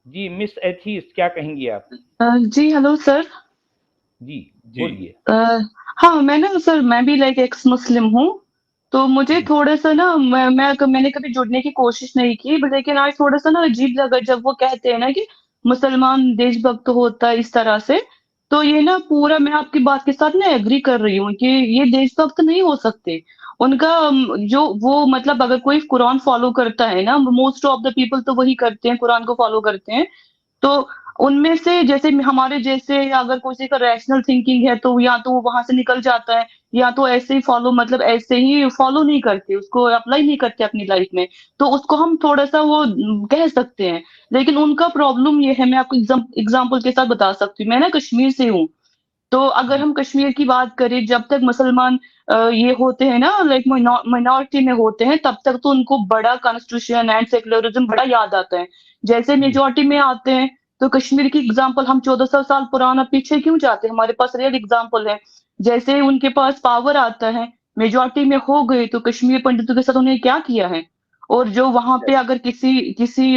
जी miss एथीस, क्या कहेंगी आप? जी हेलो सर। जी जी बोलिए। हाँ मैं ना सर, मैं भी लाइक एक्स मुस्लिम हूँ। तो मुझे जी थोड़ा सा ना मैंने कभी जुड़ने की कोशिश नहीं की, बट लेकिन आज थोड़ा सा ना अजीब लगा जब वो कहते हैं ना कि मुसलमान देशभक्त होता है इस तरह से। तो ये ना पूरा मैं आपकी बात के साथ ना एग्री कर रही हूँ कि ये देशभक्त नहीं हो सकते। उनका जो वो मतलब अगर कोई कुरान फॉलो करता है ना, मोस्ट ऑफ द पीपल तो वही करते हैं, कुरान को फॉलो करते हैं। तो उनमें से जैसे हमारे जैसे अगर किसी का रैशनल थिंकिंग है तो या तो वो वहां से निकल जाता है, या तो ऐसे ही फॉलो मतलब ऐसे ही फॉलो नहीं करते, उसको अप्लाई नहीं करते अपनी लाइफ में। तो उसको हम थोड़ा सा वो कह सकते हैं। लेकिन उनका प्रॉब्लम ये है, मैं आपको एग्जाम्पल के साथ बता सकती हूँ। मैं ना कश्मीर से हूँ। तो अगर जी हम कश्मीर की बात करें, जब तक मुसलमान ये होते हैं ना लाइक माइनॉरिटी में होते हैं, तब तक तो उनको बड़ा कॉन्स्टिट्यूशन एंड सेकुलरिज्म बड़ा याद आता है। जैसे जी मेजोरिटी में आते हैं, तो कश्मीर की एग्जांपल हम 1400 साल पुराना पीछे क्यों जाते हैं, हमारे पास रियल एग्जांपल है। जैसे ही उनके पास पावर आता है, मेजोरिटी में हो गए, तो कश्मीर पंडितों के साथ उन्हें क्या किया है। और जो वहां पे अगर किसी किसी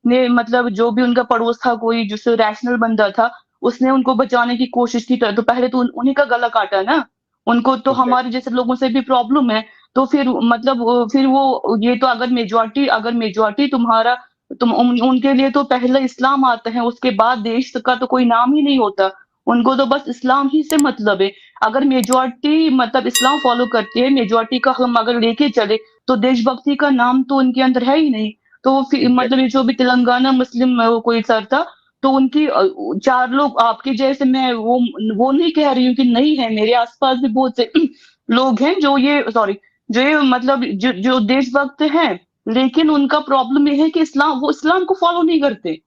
ने मतलब जो भी उनका पड़ोस था, कोई जिससे रैशनल बंदा था, उसने उनको बचाने की कोशिश की, तो पहले तो उन्हीं का गला काटा ना। उनको तो हमारे एग्जैक्टली। जैसे लोगों से भी प्रॉब्लम है। तो फिर मतलब फिर वो ये तो अगर मेजोरिटी तुम्हारा उनके लिए तो पहले इस्लाम आता है, उसके बाद देश का तो कोई नाम ही नहीं होता। उनको तो बस इस्लाम ही से मतलब है। अगर मेजोरिटी मतलब इस्लाम फॉलो करती है, मेजोरिटी का हम अगर लेके चले, तो देशभक्ति का नाम तो उनके अंदर है ही नहीं। तो वो मतलब ये एग्जैक्टली। जो भी तेलंगाना मुस्लिम कोई सर था, तो उनकी चार लोग आपके जैसे, मैं वो नहीं कह रही हूँ कि नहीं है, मेरे आसपास भी बहुत से लोग हैं जो ये सॉरी जो ये मतलब जो देशभक्त हैं। लेकिन उनका प्रॉब्लम ये है कि वो इस्लाम को फॉलो नहीं करते।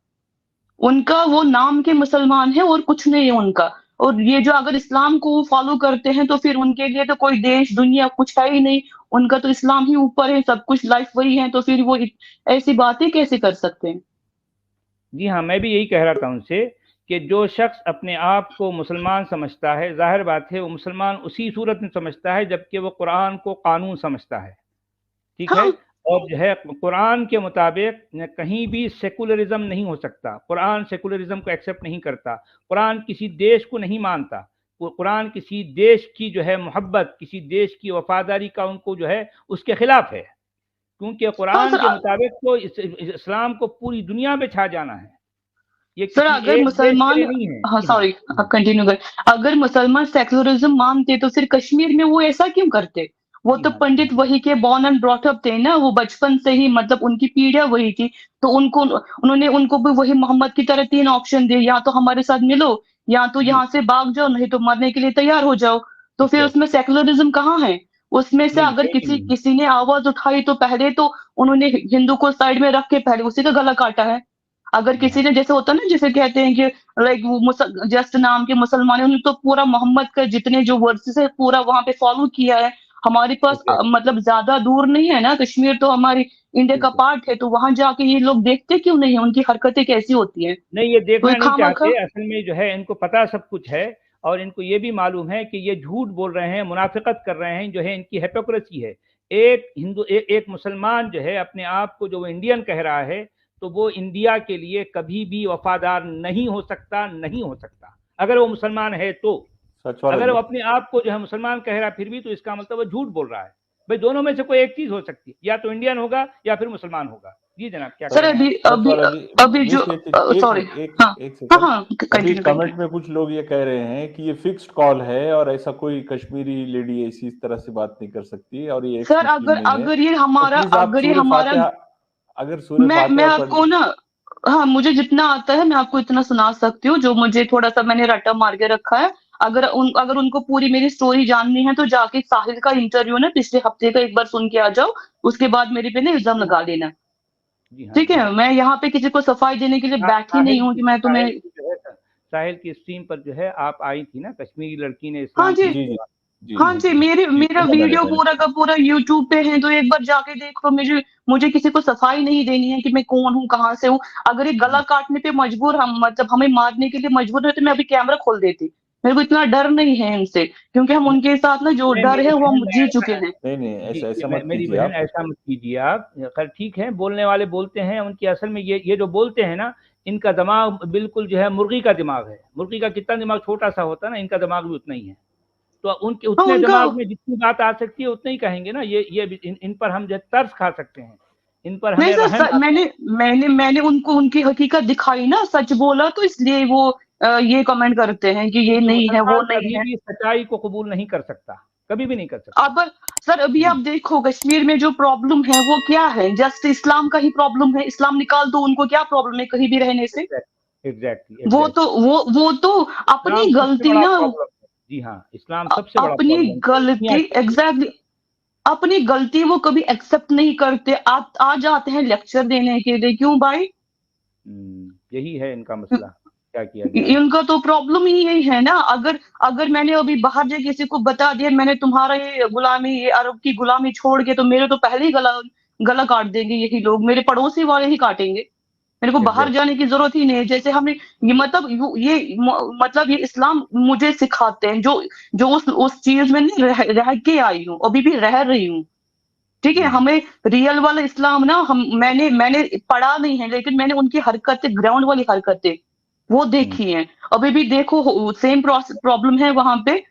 उनका वो नाम के मुसलमान है और कुछ नहीं है उनका। और ये जो अगर इस्लाम को वो फॉलो करते हैं, तो फिर उनके लिए तो कोई देश दुनिया कुछ है ही नहीं। उनका तो इस्लाम ही ऊपर है, सब कुछ लाइफ वही है, तो फिर वो ऐसी बातें कैसे कर सकते हैं। जी हाँ, मैं भी यही कह रहा था उनसे कि जो शख्स अपने आप को मुसलमान समझता है, जाहिर बात है वो मुसलमान उसी सूरत में समझता है जबकि वो कुरान को कानून समझता है। ठीक है। हाँ और जो है कुरान के मुताबिक कहीं भी सेकुलरिज्म नहीं हो सकता। कुरान सेकुलरिज्म को एक्सेप्ट नहीं करता। कुरान किसी देश को नहीं मानता। कुरान किसी देश की जो है मोहब्बत, किसी देश की वफादारी का उनको जो है उसके खिलाफ है। क्योंकि हाँ कुरान सर। के मुताबिक तो इस्लाम को पूरी दुनिया में छा जाना है। ये सर किसी अगर एक देश के मुसलमान, लिए नहीं है। हाँ जी हाँ। सॉरी आप कंटिन्यू कर। अगर मुसलमान सेक्युलरिज्म मानते, तो फिर कश्मीर में वो ऐसा क्यों करते। वो जी तो हाँ। पंडित वही के बॉर्न एंड ब्रॉट अप थे ना, वो बचपन से ही मतलब उनकी पीढ़ियां वही थी। तो उनको भी वही मोहम्मद की तरह तीन ऑप्शन दिए, या तो हमारे साथ मिलो, या तो जी यहाँ से भाग जाओ, नहीं तो मरने के लिए तैयार हो जाओ। तो फिर उसमें एग्जैक्टली। सेक्युलरिज्म कहाँ है। उसमें से नहीं, अगर कहीं किसी नहीं। किसी ने आवाज उठाई, तो पहले तो उन्होंने हिंदू को साइड में रख के पहले उसी का गला काटा है। अगर जी किसी हाँ। ने जैसे होता है ना, जैसे कहते हैं कि लाइक वो जस्ट नाम के मुसलमान हैं, उन्होंने तो पूरा मोहम्मद का जितने जो वर्सेस है पूरा वहां पे फॉलो किया है। हमारे पास एग्जैक्टली। मतलब ज्यादा दूर नहीं है ना, कश्मीर तो हमारी इंडिया का बिल्कुल। पार्ट है। तो वहां जाके ये लोग देखते क्यों नहीं है, उनकी हरकतें कैसी होती हैं। नहीं, ये तो ये देखना नहीं खामखा। चाहते असल में, जो है इनको पता सब कुछ है। और इनको ये भी मालूम है कि ये झूठ बोल रहे हैं, मुनाफिकत कर रहे हैं, जो है इनकी हिपोक्रेसी है। एक मुसलमान जो है अपने आप को जो वो इंडियन कह रहा है, तो वो इंडिया के लिए कभी भी वफादार नहीं हो सकता, नहीं हो सकता अगर वो मुसलमान है तो। सच वाला अगर जी। वो अपने आप को जो है मुसलमान कह रहा है फिर भी, तो इसका मतलब वो झूठ बोल रहा है। भाई दोनों में से कोई एक चीज हो सकती है, या तो इंडियन होगा या फिर मुसलमान होगा। जी जनाब, क्या सर कह रहे हैं अभी आप? सच अभी वाला जी। अभी जो मिस एक सॉरी। मिनट, एक हाँ एक हाँ सेकंड। हाँ अभी कंटिन्यू कमेंट कंटिन्यू। में कुछ लोग ये कह रहे हैं कि ये फिक्स्ड कॉल है और ऐसा कोई कश्मीरी लेडी ऐसी इस तरह से बात नहीं कर सकती और ये एक्स सर मुस्लिम अगर नहीं है। अगर ये तो हमारा प्लीज आप अगर ये सूर्य हमारा फातिहा, अगर सूर्य मैं फातिहा पढ़। आपको ना, हाँ मुझे जितना आता है मैं आपको इतना सुना सकती हूँ, जो मुझे थोड़ा सा मैंने रट्टा मार के रखा है। अगर उनको पूरी मेरी स्टोरी जाननी है, तो जाके साहिल का इंटरव्यू ना पिछले हफ्ते का एक बार सुन के आ जाओ। उसके बाद मेरे पे ना इल्जाम लगा लेना। जी हाँ। ठीक जी है, हाँ। मैं यहाँ पे किसी को सफाई देने के लिए बैठी नहीं हूँ कि मैं तुम्हें। साहिल की जो है, साहिल की स्ट्रीम पर जो है आप आई थी ना, कश्मीरी लड़की ने हाँ इस्लाम जी। जी जी कबूला। जी हाँ जी हाँ। जी, जी मेरे जी, मेरा सुना वीडियो मैंने। पूरा का पूरा यूट्यूब पे है, तो एक बार जाके देखो। मुझे मुझे किसी को सफाई नहीं देनी है कि मैं कौन हूँ, कहाँ से हूँ। अगर ये गला जी काटने पे मजबूर, हम मतलब हमें मारने के लिए मजबूर है, तो मैं अभी कैमरा खोल देती। मेरे को इतना डर नहीं है इनसे, क्योंकि हम उनके साथ ना जो नहीं, डर मेरी है वो बहन, हम मैं जी चुके ऐसा हैं। नहीं नहीं, जी ऐसा जी, ऐसा मैं मत मेरी कीजिए बहन आप। ऐसा मत कीजिए आप। खैर ठीक है, बोलने वाले बोलते हैं, उनकी असल में ये जो बोलते हैं ना, इनका दिमाग बिल्कुल जो है मुर्गी का दिमाग है। मुर्गी का कितना दिमाग छोटा सा होता है ना, इनका दिमाग भी उतना ही है। तो उनके हाँ, उतने उनका दिमाग में जितनी बात आ सकती है उतने ही कहेंगे ना। इन पर हम जो तर्स खा सकते हैं, इन पर नहीं हमें रहम सर, आता है। मैंने उनको उनकी हकीकत दिखाई ना, सच बोला, तो इसलिए वो ये कमेंट करते हैं कि ये क्योंकि नहीं है, वो मुसलमान नहीं कभी है। भी सच्चाई को कबूल नहीं कर सकता, कभी भी नहीं कर सकता। अब सर, अभी आप जी, देखो कश्मीर में जो प्रॉब्लम है वो क्या है? जस्ट इस्लाम का ही प्रॉब्लम है। इस्लाम निकाल दो, उनको क्या प्रॉब्लम है कहीं भी रहने से? एग्जैक्टली वो तो एग्जैक्टली। वो तो अपनी इस्लाम सबसे गलती बड़ा ना, प्रॉब्लम है। जी हाँ, इस्लाम सबसे बड़ा अपनी प्रॉब्लम है दुनिया गलती, के लिए। एग्जैक्टली, अपनी गलती वो कभी एक्सेप्ट नहीं करते। आ जाते हैं लेक्चर देने के लिए, क्यों भाई? यही है इनका मसला, क्या किया जाए। इनका तो प्रॉब्लम ही यही है ना। अगर अगर मैंने अभी बाहर जाके किसी को बता दिया मैंने तुम्हारा ये गुलामी, ये अरब की गुलामी छोड़ के, तो मेरे तो पहले ही गला गला काट देंगे यही लोग, मेरे पड़ोसी वाले ही काटेंगे। मेरे को बाहर एग्जैक्ट जाने की जरूरत ही नहीं है। जैसे हमने ये मतलब मतलब ये इस्लाम मुझे सिखाते हैं, जो जो उस चीज में नहीं रह के आई हूँ, अभी भी रह रही हूँ। ठीक है, जी हमें रियल वाला इस्लाम ना, हम मैंने पढ़ा नहीं है, लेकिन मैंने उनकी हरकतें, ग्राउंड वाली हरकतें वो हम्म, देखी हैं। अभी भी देखो सेम प्रॉब्लम है वहां पे।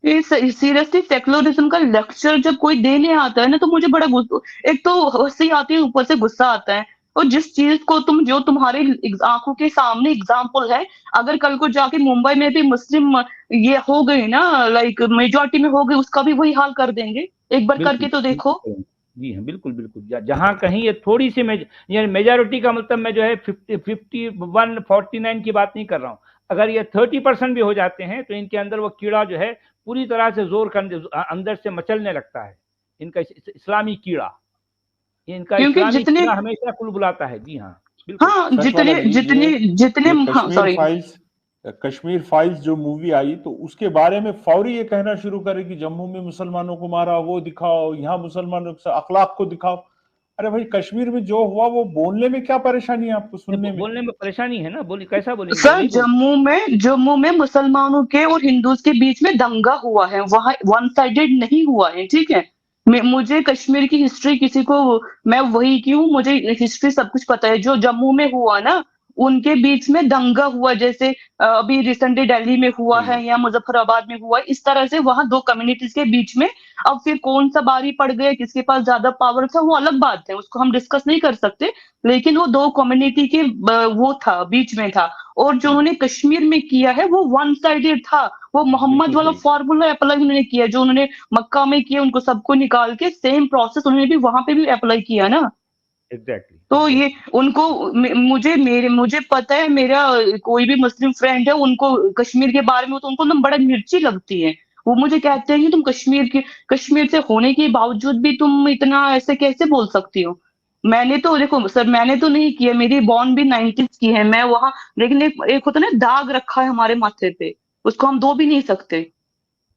सीरियसली सेक्युलरिज्म का लेक्चर जब कोई देने आता है ना, तो मुझे बड़ा गुस्सा, एक तो हंसी आती है, ऊपर से गुस्सा आता है। और जिस चीज को तुम, जो तुम्हारे आंखों के सामने एग्जाम्पल है, अगर कल को जाके मुंबई में भी मुस्लिम ये हो गई ना, लाइक मेजोरिटी में हो गई, उसका भी वही हाल कर देंगे। एक बार बिल्कुल करके तो बिल्कुल देखो। सही। जी हाँ, बिल्कुल बिल्कुल। जहाँ कहीं ये थोड़ी सी ये मेजोरिटी का मतलब मैं जो है 51-49 की बात नहीं कर रहा हूँ। अगर ये 30% भी हो जाते हैं तो इनके अंदर वो कीड़ा जो है पूरी तरह से जोर कर अंदर से मचलने लगता है। इनका इस्लामी कीड़ा, इनका क्योंकि इस्लामी जितने, कीड़ा हमेशा कुलबुलाता है। जी हाँ, बिल्कुल। हाँ, सचवाला जितने जी, जितने जितने, ये हाँ सॉरी। कश्मीर फाइल्स जो मूवी आई तो उसके बारे में फौरी ये कहना शुरू करे कि जम्मू में मुसलमानों को मारा, वो दिखाओ, यहाँ मुसलमानों के अखलाक को दिखाओ। अरे भाई, कश्मीर में जो हुआ वो बोलने में क्या परेशानी है आपको, सुनने में? बोलने में परेशानी है ना, बोली कैसा बोलेंगे, वो सर, नहीं बोल। जम्मू में मुसलमानों के और हिंदूज के बीच में दंगा हुआ है, वहां वन साइडेड नहीं हुआ है, ठीक है। मुझे कश्मीर की हिस्ट्री किसी को, मैं वही की हूँ, मुझे हिस्ट्री सब कुछ पता है। जो जम्मू में हुआ ना, उनके बीच में दंगा हुआ, जैसे अभी रिसेंटली दिल्ली में हुआ जी है या मुजफ्फराबाद में हुआ है, इस तरह से वहां दो कम्युनिटीज के बीच में। अब फिर कौन सा बारी पड़ गया, किसके पास ज्यादा पावर था, वो अलग बात है, उसको हम डिस्कस नहीं कर सकते। लेकिन वो दो कम्युनिटी के वो था, बीच में था। और जो जी, उन्होंने कश्मीर में किया है वो वन साइडेड था। वो मोहम्मद बिल्कुल वाला सही। फॉर्मूला अप्लाई उन्होंने किया, जो उन्होंने मक्का में किया, उनको सबको निकाल के सेम प्रोसेस उन्होंने भी वहां पे भी अप्लाई किया ना। एग्जैक्टली तो ये एग्जैक्टली। उनको, मुझे पता है, मेरा कोई भी मुस्लिम फ्रेंड है, उनको कश्मीर के बारे में तो उनको ना बड़ा मिर्ची लगती है। वो मुझे कहते हैं कि तुम कश्मीर से होने के बावजूद भी तुम इतना ऐसे कैसे बोल सकती हो? मैंने तो देखो सर, मैंने तो नहीं किया, मेरी बॉर्न भी 90s की है, मैं वहां, लेकिन एक होता है ना, दाग रखा है हमारे माथे पे, उसको हम धो भी नहीं सकते।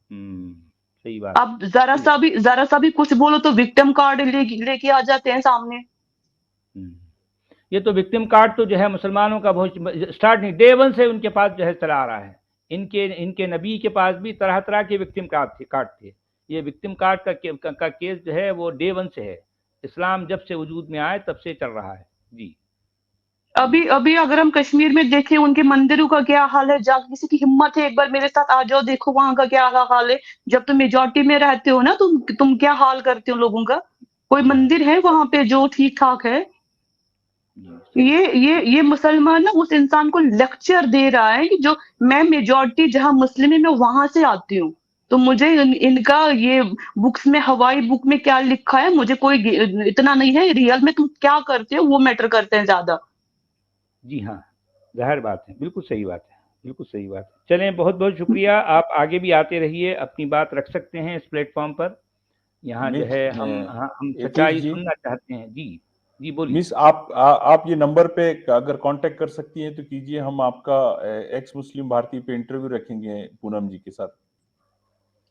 सही बात है। अब जरा सा भी कुछ बोलो तो विक्टिम कार्ड लेके आ जाते हैं सामने। हम्म, ये तो विक्टिम कार्ड तो जो है मुसलमानों का बहुत स्टार्ट नहीं, डे वन से उनके पास जो है चला आ रहा है। इनके इनके नबी के पास भी तरह तरह के विक्टिम कार्ड थे। ये विक्टिम कार्ड का केस जो है वो डे वन से है। इस्लाम जब से वजूद में आए तब से चल रहा है। जी। अभी अभी अगर हम कश्मीर में देखें, उनके मंदिरों का क्या हाल है, जा किसी की हिम्मत है एक बार मेरे साथ आ जाओ, देखो वहां का क्या हाल है। जब तुम मेजोरिटी में रहते हो ना, तुम क्या हाल करते हो लोगों का? कोई जी हाँ। मंदिर है वहां पे जो ठीक ठाक है? जी सही। ये मुसलमान ना उस इंसान को लेक्चर दे रहा है कि जो, मैं मेजोरिटी जहां मुस्लिम है, मैं वहां से आती हूँ, तो मुझे इनका ये बुक्स में, हवाई बुक में क्या लिखा है, मुझे कोई इतना नहीं है, रियल में तुम क्या करते हो वो मैटर करते हैं ज्यादा। जी हाँ, ज़ाहिर बात है, बिल्कुल सही बात है, बिल्कुल सही बात है। चलें, बहुत बहुत शुक्रिया, आप आगे भी आते रहिए, अपनी बात रख सकते हैं इस प्लेटफॉर्म पर। यहाँ जो मिस है हम यतीश सच्चाई जी, सुनना चाहते हैं। जी जी, बोलिए। मिस आप ये नंबर पे अगर कांटेक्ट कर सकती हैं तो कीजिए। हम आपका एक्स मुस्लिम भारतीय पे इंटरव्यू रखेंगे पूनम जी के साथ।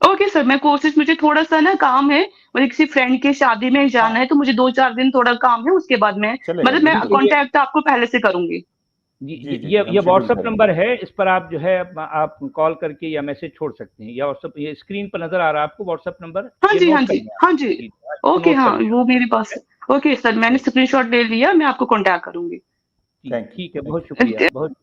ओके सर, मैं कोशिश, मुझे थोड़ा सा ना काम है, मुझे किसी फ्रेंड की शादी में जाना हाँ, है, तो मुझे 2-4 दिन थोड़ा काम है, उसके बाद मैं, चलेगा, मतलब मैं ठीक बिल्कुल। है। कांटेक्ट आपको पहले से करूंगी। जी, जी जी जी, हम ये शेड्यूल व्हाट्सएप करेंगे। नंबर है, इस पर आप जो है आप कॉल करके या मैसेज छोड़ सकते हैं, या व्हाट्सएप, ये स्क्रीन पर नजर आ रहा है आपको व्हाट्सएप नंबर, हाँ ये जी, हाँ नोट कर जी, लें आप। हाँ जी। जी, इसको ओके, नोट हाँ, कर लें वो मेरे पास आप। है। ओके सर, मैंने चलिए, स्क्रीनशॉट ले लिया, मैं आपको कांटेक्ट करूंगी। Thank you. ठीक है, बहुत शुक्रिया, बहुत